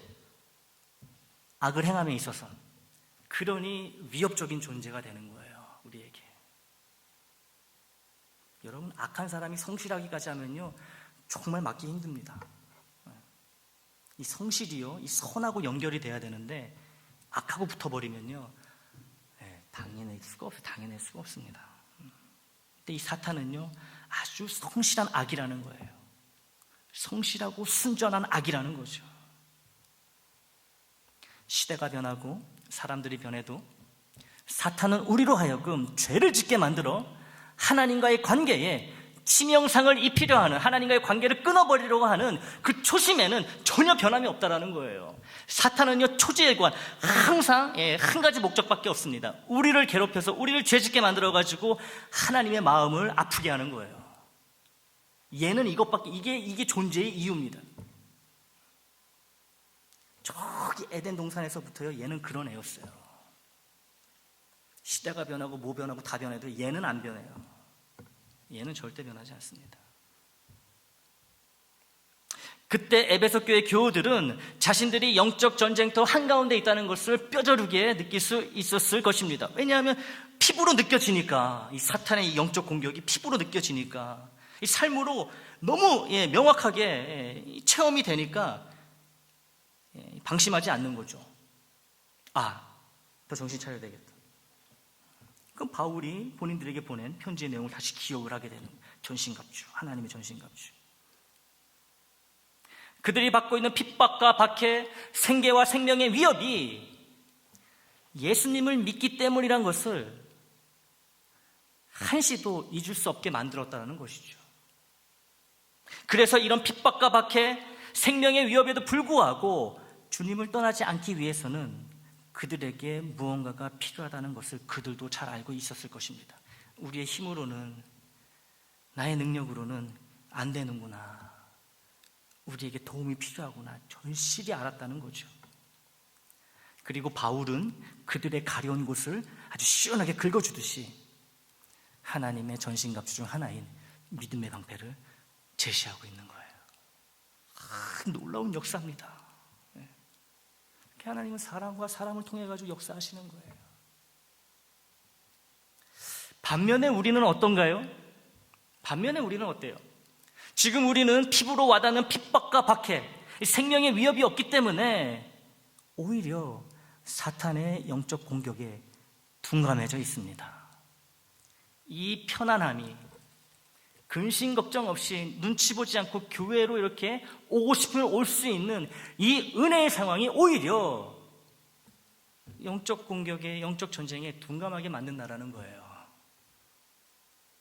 악을 행함에 있어서. 그러니 위협적인 존재가 되는 거예요, 우리에게. 여러분, 악한 사람이 성실하기까지 하면요, 정말 막기 힘듭니다. 이 성실이요, 이 선하고 연결이 돼야 되는데 악하고 붙어버리면요, 당연할 수가 없습니다. 근데 이 사탄은요, 아주 성실한 악이라는 거예요. 성실하고 순전한 악이라는 거죠. 시대가 변하고 사람들이 변해도 사탄은 우리로 하여금 죄를 짓게 만들어 하나님과의 관계에 치명상을 입히려 하는, 하나님과의 관계를 끊어버리려고 하는 그 초심에는 전혀 변함이 없다라는 거예요. 사탄은요, 초지일관 항상 한 가지 목적밖에 없습니다. 우리를 괴롭혀서 우리를 죄짓게 만들어가지고 하나님의 마음을 아프게 하는 거예요. 얘는 이게 존재의 이유입니다. 저기 에덴 동산에서부터요, 얘는 그런 애였어요. 시대가 변하고 뭐 변하고 다 변해도 얘는 안 변해요. 얘는 절대 변하지 않습니다. 그때 에베소 교회 교우들은 자신들이 영적 전쟁터 한가운데 있다는 것을 뼈저리게 느낄 수 있었을 것입니다. 왜냐하면 피부로 느껴지니까, 이 사탄의 이 영적 공격이 피부로 느껴지니까, 이 삶으로 너무 명확하게 체험이 되니까 방심하지 않는 거죠. 더 정신 차려야 되겠다. 그럼 바울이 본인들에게 보낸 편지의 내용을 다시 기억을 하게 되는 전신갑주, 하나님의 전신갑주. 그들이 받고 있는 핍박과 박해, 생계와 생명의 위협이 예수님을 믿기 때문이란 것을 한시도 잊을 수 없게 만들었다는 것이죠. 그래서 이런 핍박과 박해, 생명의 위협에도 불구하고 주님을 떠나지 않기 위해서는 그들에게 무언가가 필요하다는 것을 그들도 잘 알고 있었을 것입니다. 우리의 힘으로는, 나의 능력으로는 안 되는구나, 우리에게 도움이 필요하구나, 절실히 알았다는 거죠. 그리고 바울은 그들의 가려운 곳을 아주 시원하게 긁어주듯이 하나님의 전신갑주 중 하나인 믿음의 방패를 제시하고 있는 거예요. 놀라운 역사입니다. 하나님은 사람과 사람을 통해 가지고 역사하시는 거예요. 반면에 우리는 어떤가요? 반면에 우리는 어때요? 지금 우리는 피부로 와닿는 핍박과 박해, 생명의 위협이 없기 때문에 오히려 사탄의 영적 공격에 둔감해져 있습니다. 이 편안함이, 근심 걱정 없이 눈치 보지 않고 교회로 이렇게 오고 싶으면 올 수 있는 이 은혜의 상황이 오히려 영적 공격에, 영적 전쟁에 둔감하게 만든다라는 거예요.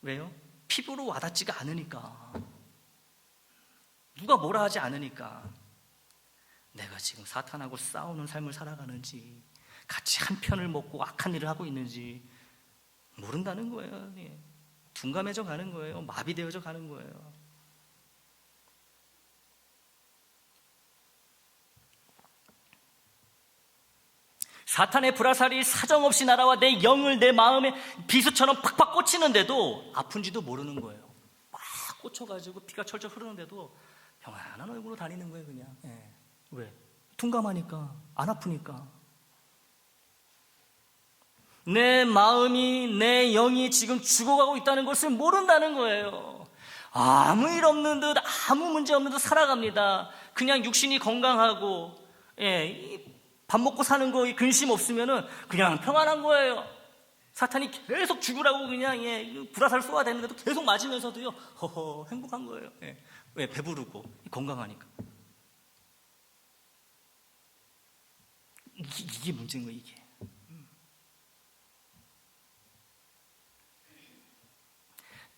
왜요? 피부로 와닿지가 않으니까, 누가 뭐라 하지 않으니까. 내가 지금 사탄하고 싸우는 삶을 살아가는지, 같이 한 편을 먹고 악한 일을 하고 있는지 모른다는 거예요. 둔감해져 가는 거예요. 마비되어져 가는 거예요. 사탄의 불화살이 사정없이 날아와 내 영을, 내 마음에 비수처럼 팍팍 꽂히는데도 아픈지도 모르는 거예요. 막 꽂혀가지고 피가 철철 흐르는데도 평안한 얼굴로 다니는 거예요, 그냥. 왜? 둔감하니까, 안 아프니까. 내 마음이, 내 영이 지금 죽어가고 있다는 것을 모른다는 거예요. 아무 일 없는 듯, 아무 문제 없는 듯 살아갑니다. 그냥 육신이 건강하고, 밥 먹고 사는 거에 근심 없으면은 그냥 평안한 거예요. 사탄이 계속 죽으라고 그냥 불화살 쏘아대는데도 계속 맞으면서도요, 허허, 행복한 거예요. 왜? 배부르고 건강하니까. 이게 문제인 거예요, 이게.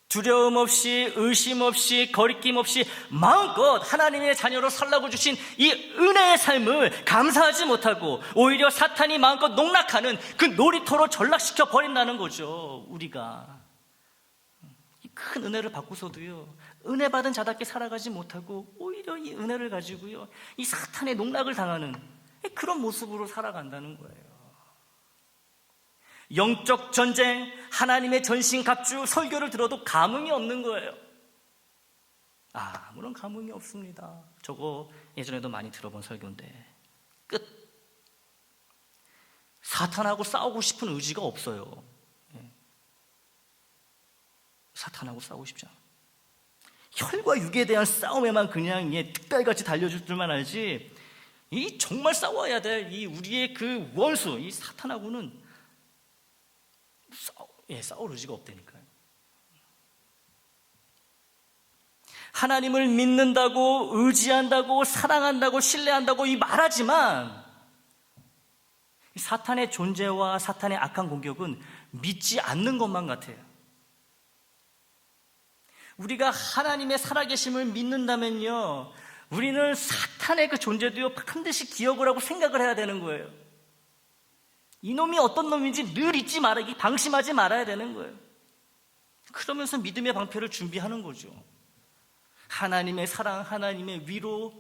두려움 없이, 의심 없이, 거리낌 없이 마음껏 하나님의 자녀로 살라고 주신 이 은혜의 삶을 감사하지 못하고 오히려 사탄이 마음껏 농락하는 그 놀이터로 전락시켜 버린다는 거죠. 우리가 이 큰 은혜를 받고서도요, 은혜 받은 자답게 살아가지 못하고 오히려 이 은혜를 가지고요, 이 사탄의 농락을 당하는, 그런 모습으로 살아간다는 거예요. 영적 전쟁, 하나님의 전신갑주 설교를 들어도 감흥이 없는 거예요. 아무런 감흥이 없습니다. 저거 예전에도 많이 들어본 설교인데 끝. 사탄하고 싸우고 싶은 의지가 없어요. 사탄하고 싸우고 싶지 않아. 혈과 육에 대한 싸움에만 그냥 특별같이 달려줄 줄만 알지, 이 정말 싸워야 될 이 우리의 그 원수, 이 사탄하고는 싸울 의지가 없다니까요. 하나님을 믿는다고, 의지한다고, 사랑한다고, 신뢰한다고 이 말하지만 사탄의 존재와 사탄의 악한 공격은 믿지 않는 것만 같아요. 우리가 하나님의 살아계심을 믿는다면요, 우리는 사탄의 그 존재도요 반드시 기억을 하고 생각을 해야 되는 거예요. 이놈이 어떤 놈인지 늘 잊지 말아야, 방심하지 말아야 되는 거예요. 그러면서 믿음의 방패를 준비하는 거죠. 하나님의 사랑, 하나님의 위로,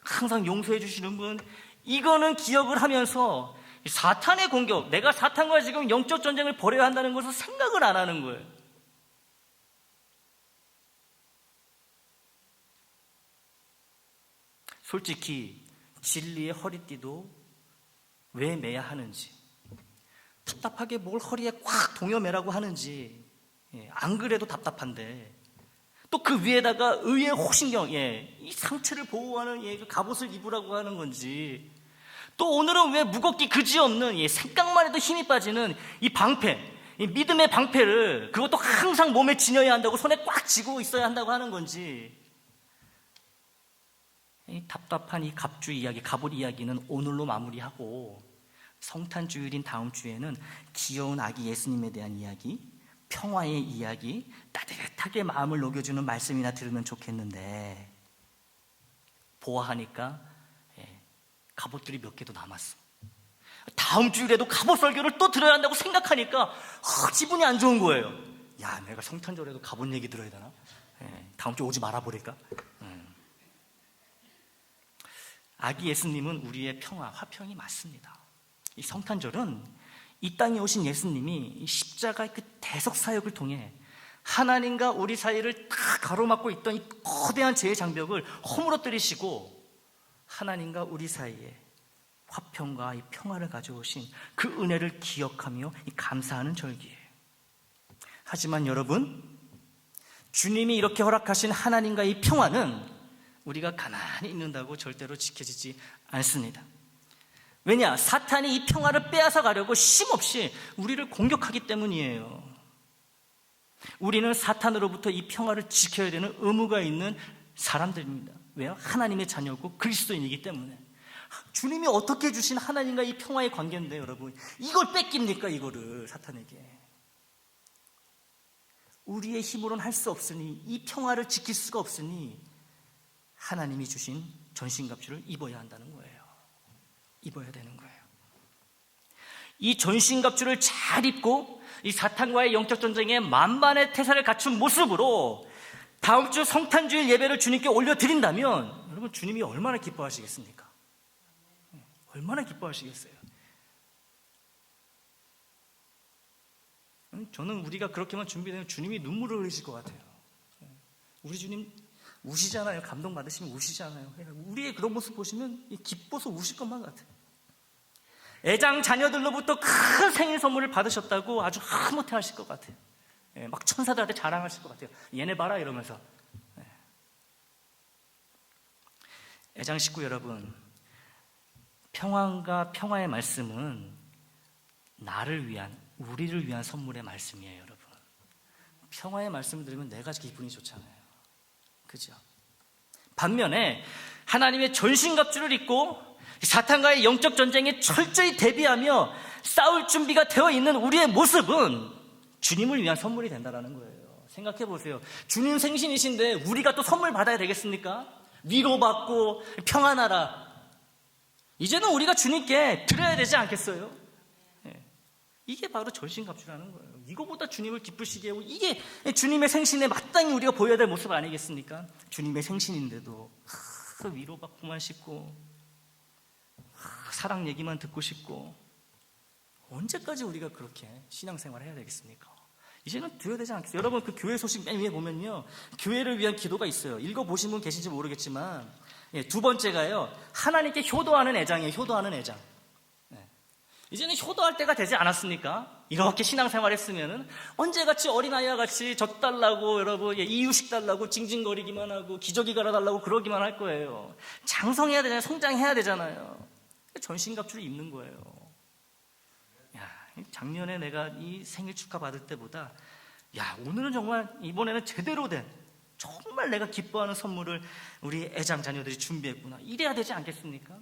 항상 용서해 주시는 분, 이거는 기억을 하면서 사탄의 공격, 내가 사탄과 지금 영적 전쟁을 벌여야 한다는 것을 생각을 안 하는 거예요. 솔직히 진리의 허리띠도 왜 매야 하는지, 답답하게 뭘 허리에 꽉 동여매라고 하는지, 안 그래도 답답한데 또 그 위에다가 의의 호신경, 이 상체를 보호하는 그 갑옷을 입으라고 하는 건지, 또 오늘은 왜 무겁기 그지없는 생각만 해도 힘이 빠지는 이 방패, 이 믿음의 방패를, 그것도 항상 몸에 지녀야 한다고 손에 꽉 쥐고 있어야 한다고 하는 건지, 이 답답한 이 갑주 이야기, 갑옷 이야기는 오늘로 마무리하고 성탄주일인 다음 주에는 귀여운 아기 예수님에 대한 이야기, 평화의 이야기, 따뜻하게 마음을 녹여주는 말씀이나 들으면 좋겠는데, 보아하니까 갑옷들이 몇 개도 남았어. 다음 주일에도 갑옷 설교를 또 들어야 한다고 생각하니까 기분이 안 좋은 거예요. 야, 내가 성탄절에도 갑옷 얘기 들어야 되나? 다음 주 오지 말아버릴까? 아기 예수님은 우리의 평화, 화평이 맞습니다. 이 성탄절은 이 땅에 오신 예수님이 십자가의 그 대속 사역을 통해 하나님과 우리 사이를 다 가로막고 있던 이 거대한 죄의 장벽을 허물어뜨리시고 하나님과 우리 사이에 화평과 이 평화를 가져오신 그 은혜를 기억하며 감사하는 절기예요. 하지만 여러분, 주님이 이렇게 허락하신 하나님과 이 평화는 우리가 가만히 있는다고 절대로 지켜지지 않습니다. 왜냐? 사탄이 이 평화를 빼앗아 가려고 쉼없이 우리를 공격하기 때문이에요. 우리는 사탄으로부터 이 평화를 지켜야 되는 의무가 있는 사람들입니다. 왜요? 하나님의 자녀고 그리스도인이기 때문에. 주님이 어떻게 주신 하나님과 이 평화의 관계인데, 여러분, 이걸 뺏깁니까? 이거를 사탄에게. 우리의 힘으로는 할 수 없으니, 이 평화를 지킬 수가 없으니 하나님이 주신 전신갑주를 입어야 한다는 거예요. 입어야 되는 거예요. 이 전신갑주를 잘 입고 이 사탄과의 영적 전쟁에 만반의 태세를 갖춘 모습으로 다음 주 성탄주일 예배를 주님께 올려드린다면 여러분, 주님이 얼마나 기뻐하시겠습니까? 얼마나 기뻐하시겠어요? 저는 우리가 그렇게만 준비되면 주님이 눈물을 흘리실 것 같아요. 우리 주님 우시잖아요. 감동받으시면 우시잖아요. 우리의 그런 모습 보시면 기뻐서 우실 것만 같아요. 애장 자녀들로부터 큰 생일 선물을 받으셨다고 아주 흐뭇해 하실 것 같아요. 막 천사들한테 자랑하실 것 같아요. 얘네 봐라 이러면서. 애장 식구 여러분, 평안과 평화의 말씀은 나를 위한, 우리를 위한 선물의 말씀이에요. 여러분, 평화의 말씀을 들으면 내가 기분이 좋잖아요. 그죠? 반면에 하나님의 전신갑주를 입고 사탄과의 영적 전쟁에 철저히 대비하며 싸울 준비가 되어 있는 우리의 모습은 주님을 위한 선물이 된다는 거예요. 생각해 보세요. 주님 생신이신데 우리가 또 선물 받아야 되겠습니까? 위로받고 평안하라. 이제는 우리가 주님께 드려야 되지 않겠어요? 이게 바로 전신갑주라는 거예요. 이거보다 주님을 기쁘시게 하고, 이게 주님의 생신에 마땅히 우리가 보여야 될 모습 아니겠습니까? 주님의 생신인데도 위로받고만 싶고 사랑 얘기만 듣고 싶고, 언제까지 우리가 그렇게 신앙생활을 해야 되겠습니까? 이제는 드려야 되지 않겠어요? 여러분, 그 교회 소식 맨 위에 보면요, 교회를 위한 기도가 있어요. 읽어보신 분 계신지 모르겠지만, 두 번째가요, 하나님께 효도하는 애장이에요. 효도하는 애장. 이제는 효도할 때가 되지 않았습니까? 이렇게 신앙생활 했으면은 언제같이 어린아이와 같이 젖 달라고, 여러분, 이유식 달라고 징징거리기만 하고 기저귀 갈아달라고 그러기만 할 거예요. 장성해야 되잖아요. 성장해야 되잖아요. 전신갑주를 입는 거예요. 야, 작년에 내가 이 생일 축하 받을 때보다, 야, 오늘은 정말 이번에는 제대로 된, 정말 내가 기뻐하는 선물을 우리 애장 자녀들이 준비했구나, 이래야 되지 않겠습니까?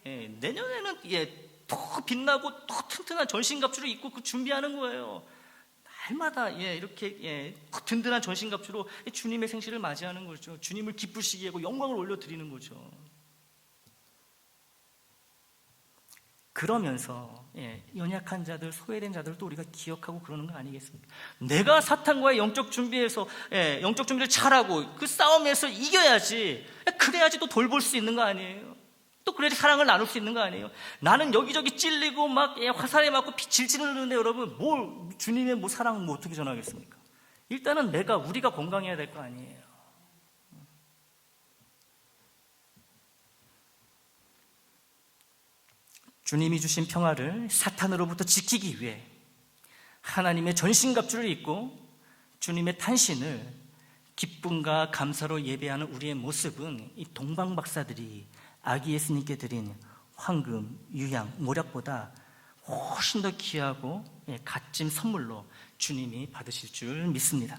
내년에는 더 빛나고 더 튼튼한 전신갑주를 입고 그 준비하는 거예요. 날마다 이렇게 든든한 전신갑주로 주님의 생시를 맞이하는 거죠. 주님을 기쁘시게 하고 영광을 올려드리는 거죠. 그러면서 연약한 자들, 소외된 자들도 우리가 기억하고 그러는 거 아니겠습니까? 내가 사탄과의 영적 준비를 잘하고 그 싸움에서 이겨야지, 그래야지 또 돌볼 수 있는 거 아니에요? 또 그래야지 사랑을 나눌 수 있는 거 아니에요? 나는 여기저기 찔리고 막 화살에 맞고 질질 흐르는데, 여러분, 주님의 사랑 어떻게 전하겠습니까? 일단은 우리가 건강해야 될 거 아니에요? 주님이 주신 평화를 사탄으로부터 지키기 위해 하나님의 전신갑주를 입고 주님의 탄신을 기쁨과 감사로 예배하는 우리의 모습은 이 동방박사들이 아기 예수님께 드린 황금, 유향, 모략보다 훨씬 더 귀하고 값진 선물로 주님이 받으실 줄 믿습니다.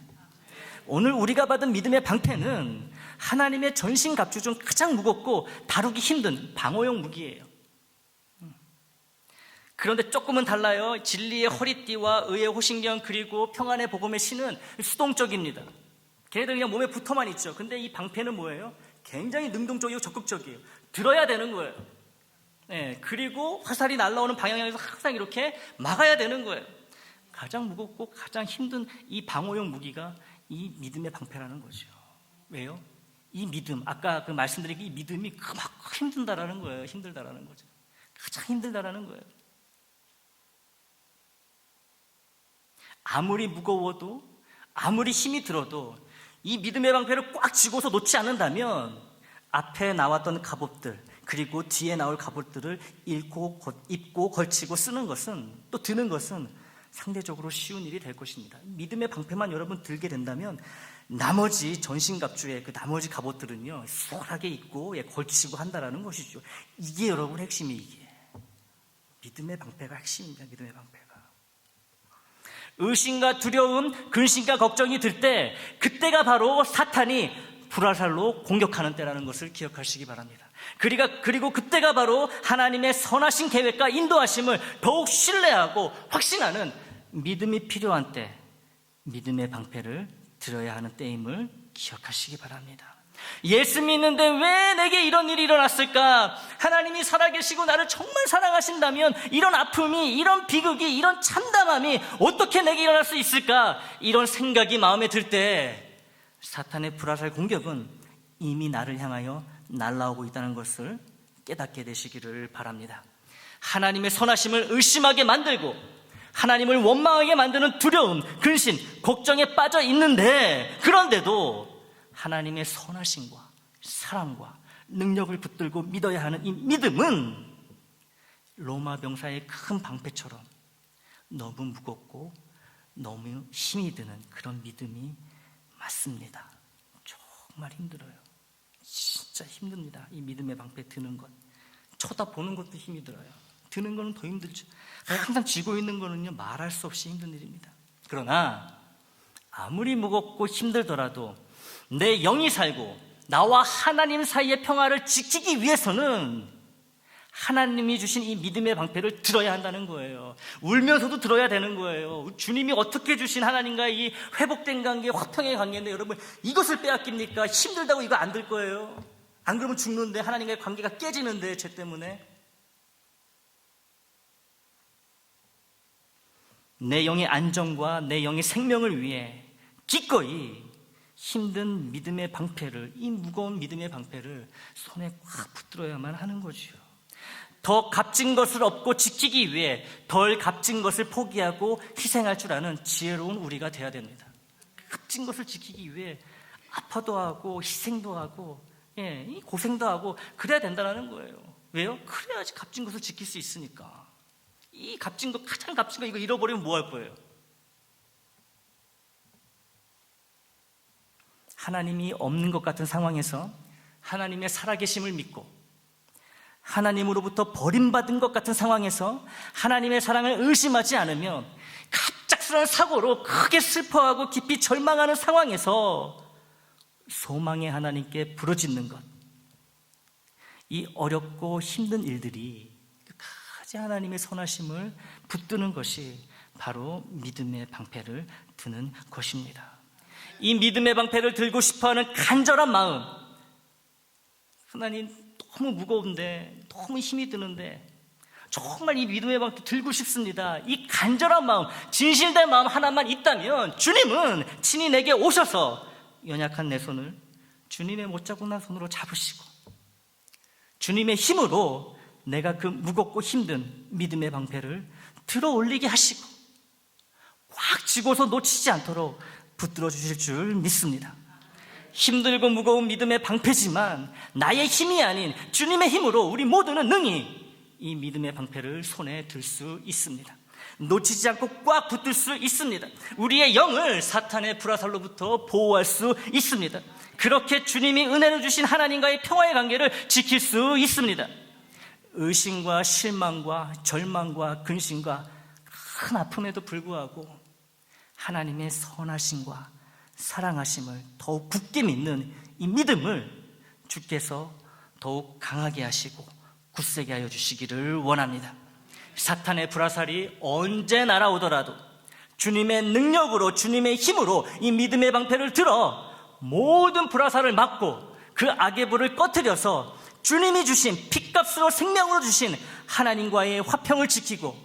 오늘 우리가 받은 믿음의 방패는 하나님의 전신갑주 중 가장 무겁고 다루기 힘든 방어용 무기예요. 그런데 조금은 달라요. 진리의 허리띠와 의의 호신경, 그리고 평안의 복음의 신은 수동적입니다. 걔네들 그냥 몸에 붙어만 있죠. 근데 이 방패는 뭐예요? 굉장히 능동적이고 적극적이에요. 들어야 되는 거예요. 그리고 화살이 날아오는 방향에서 항상 이렇게 막아야 되는 거예요. 가장 무겁고 가장 힘든 이 방어용 무기가 이 믿음의 방패라는 거죠. 왜요? 이 믿음, 아까 그 말씀드린 이 믿음이 그만큼 힘들다라는 거예요. 힘들다라는 거죠. 가장 힘들다라는 거예요. 아무리 무거워도, 아무리 힘이 들어도 이 믿음의 방패를 꽉 쥐고서 놓지 않는다면 앞에 나왔던 갑옷들, 그리고 뒤에 나올 갑옷들을 입고 걸치고 쓰는 것은, 또 드는 것은 상대적으로 쉬운 일이 될 것입니다. 믿음의 방패만 여러분 들게 된다면 나머지 전신갑주의 그 나머지 갑옷들은요, 수월하게 입고 걸치고 한다라는 것이죠. 이게 여러분 핵심이, 이게 믿음의 방패가 핵심입니다. 믿음의 방패가. 의심과 두려움, 근심과 걱정이 들 때, 그때가 바로 사탄이 불화살로 공격하는 때라는 것을 기억하시기 바랍니다. 그리고 그때가 바로 하나님의 선하신 계획과 인도하심을 더욱 신뢰하고 확신하는 믿음이 필요한 때, 믿음의 방패를 들어야 하는 때임을 기억하시기 바랍니다. 예수 믿는데 왜 내게 이런 일이 일어났을까? 하나님이 살아계시고 나를 정말 사랑하신다면 이런 아픔이, 이런 비극이, 이런 참담함이 어떻게 내게 일어날 수 있을까? 이런 생각이 마음에 들 때 사탄의 불화살 공격은 이미 나를 향하여 날아오고 있다는 것을 깨닫게 되시기를 바랍니다. 하나님의 선하심을 의심하게 만들고 하나님을 원망하게 만드는 두려움, 근심, 걱정에 빠져 있는데, 그런데도 하나님의 선하심과 사랑과 능력을 붙들고 믿어야 하는 이 믿음은 로마 병사의 큰 방패처럼 너무 무겁고 너무 힘이 드는 그런 믿음이 맞습니다. 정말 힘들어요. 진짜 힘듭니다. 이 믿음의 방패 드는 것, 쳐다보는 것도 힘이 들어요. 드는 거는 더 힘들죠. 항상 쥐고 있는 거는요, 말할 수 없이 힘든 일입니다. 그러나 아무리 무겁고 힘들더라도 내 영이 살고 나와 하나님 사이의 평화를 지키기 위해서는 하나님이 주신 이 믿음의 방패를 들어야 한다는 거예요. 울면서도 들어야 되는 거예요. 주님이 어떻게 주신 하나님과의 이 회복된 관계, 화평의 관계인데, 여러분, 이것을 빼앗깁니까? 힘들다고 이거 안 들 거예요. 안 그러면 죽는데, 하나님과의 관계가 깨지는데, 죄 때문에. 내 영의 안정과 내 영의 생명을 위해 기꺼이 힘든 믿음의 방패를, 이 무거운 믿음의 방패를 손에 꽉 붙들어야만 하는 거죠. 더 값진 것을 얻고 지키기 위해 덜 값진 것을 포기하고 희생할 줄 아는 지혜로운 우리가 되어야 됩니다. 값진 것을 지키기 위해 아파도 하고 희생도 하고 고생도 하고 그래야 된다는 거예요. 왜요? 그래야지 값진 것을 지킬 수 있으니까. 이 값진 것, 가장 값진 거 이거 잃어버리면 뭐 할 거예요? 하나님이 없는 것 같은 상황에서 하나님의 살아계심을 믿고, 하나님으로부터 버림받은 것 같은 상황에서 하나님의 사랑을 의심하지 않으면, 갑작스러운 사고로 크게 슬퍼하고 깊이 절망하는 상황에서 소망의 하나님께 부르짖는 것, 이 어렵고 힘든 일들이 끝까지 하나님의 선하심을 붙드는 것이 바로 믿음의 방패를 드는 것입니다. 이 믿음의 방패를 들고 싶어하는 간절한 마음, 하나님 너무 무거운데, 너무 힘이 드는데 정말 이 믿음의 방패 들고 싶습니다. 이 간절한 마음, 진실된 마음 하나만 있다면 주님은 친히 내게 오셔서 연약한 내 손을 주님의 못자국난 손으로 잡으시고, 주님의 힘으로 내가 그 무겁고 힘든 믿음의 방패를 들어 올리게 하시고 꽉 쥐고서 놓치지 않도록 붙들어 주실 줄 믿습니다. 힘들고 무거운 믿음의 방패지만 나의 힘이 아닌 주님의 힘으로 우리 모두는 능히 이 믿음의 방패를 손에 들 수 있습니다. 놓치지 않고 꽉 붙들 수 있습니다. 우리의 영을 사탄의 불화살로부터 보호할 수 있습니다. 그렇게 주님이 은혜를 주신 하나님과의 평화의 관계를 지킬 수 있습니다. 의심과 실망과 절망과 근심과 큰 아픔에도 불구하고 하나님의 선하심과 사랑하심을 더욱 굳게 믿는 이 믿음을 주께서 더욱 강하게 하시고 굳세게 하여 주시기를 원합니다. 사탄의 불화살이 언제 날아오더라도 주님의 능력으로, 주님의 힘으로 이 믿음의 방패를 들어 모든 불화살을 막고 그 악의 불을 꺼트려서 주님이 주신 핏값으로 생명으로 주신 하나님과의 화평을 지키고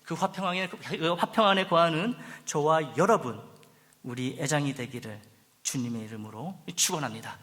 그 화평 안에 거하는 저와 여러분, 우리 애장이 되기를 주님의 이름으로 축원합니다.